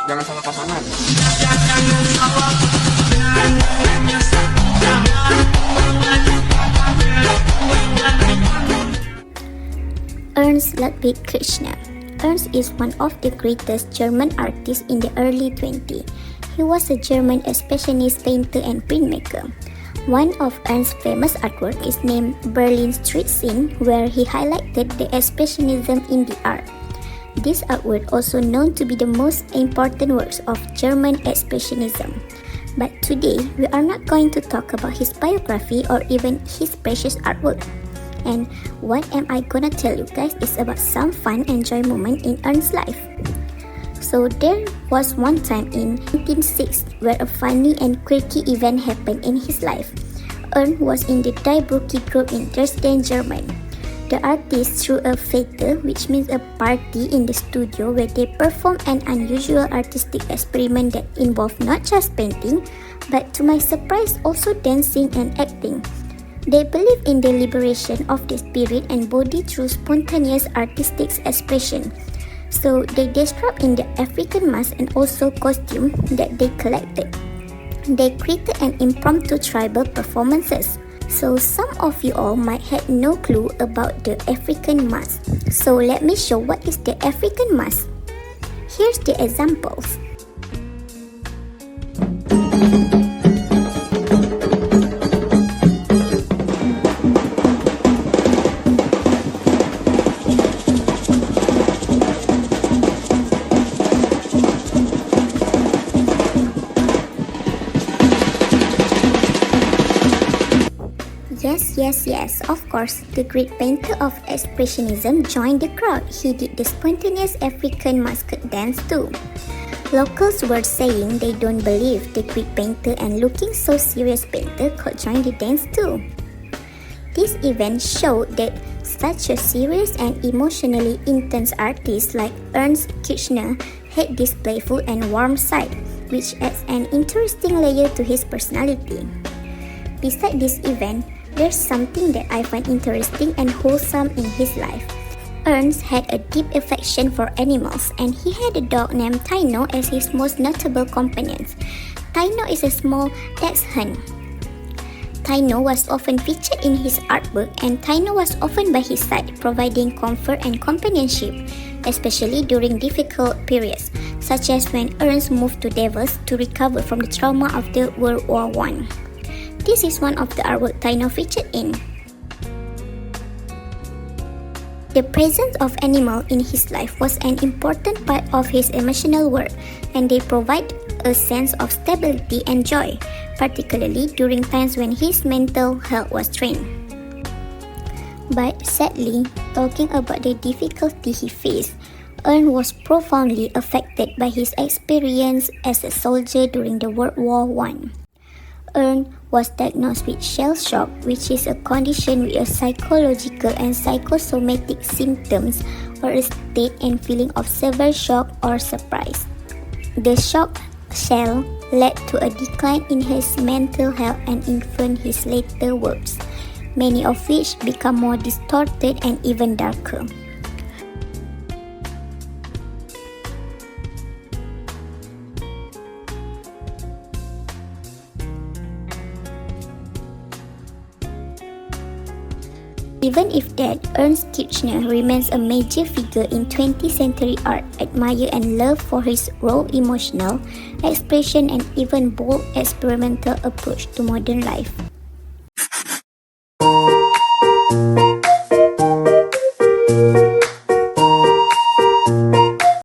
Jangan salah pasangan. Ernst Kirchner. Ernst is one of the greatest German artists in the early 20s. He was a German expressionist painter and printmaker. One of Ernst's famous artwork is named Berlin Street Scene, where he highlighted the expressionism in the art. This artwork also known to be the most important works of German expressionism. But today, we are not going to talk about his biography or even his precious artwork. And what am I gonna tell you guys is about some fun and joy moment in Ernst's life. So there was one time in 1906 where a funny and quirky event happened in his life. Ernst was in the Die Brücke group in Dresden, Germany. The artist threw a fete, which means a party in the studio where they performed an unusual artistic experiment that involved not just painting, but to my surprise also dancing and acting. They believe in the liberation of the spirit and body through spontaneous artistic expression. So they described in the African mask and also costume that they collected. They created an impromptu tribal performances. So some of you all might have no clue about the African mask. So let me show what is the African mask. Here's the examples. Yes, of course, the great painter of Expressionism joined the crowd. He did the spontaneous African mask dance too. Locals were saying they don't believe the great painter and looking so serious painter could join the dance too. This event showed that such a serious and emotionally intense artist like Ernst Kirchner had this playful and warm side, which adds an interesting layer to his personality. Besides this event, there's something that I find interesting and wholesome in his life. Ernst had a deep affection for animals, and he had a dog named Taino as his most notable companion. Taino is a small dachshund. Taino was often featured in his artwork, and Taino was often by his side, providing comfort and companionship, especially during difficult periods, such as when Ernst moved to Davos to recover from the trauma of the World War I. This is one of the artwork Taino featured in. The presence of animals in his life was an important part of his emotional work, and they provide a sense of stability and joy, particularly during times when his mental health was strained. But sadly, talking about the difficulty he faced, Ernst was profoundly affected by his experience as a soldier during the World War I. Ernst was diagnosed with shell shock, which is a condition with a psychological and psychosomatic symptoms or a state and feeling of severe shock or surprise. The shock shell led to a decline in his mental health and influenced his later works, many of which become more distorted and even darker. Even if dead, Ernst Kirchner remains a major figure in 20th century art, admired and loved for his raw emotional expression and even bold experimental approach to modern life.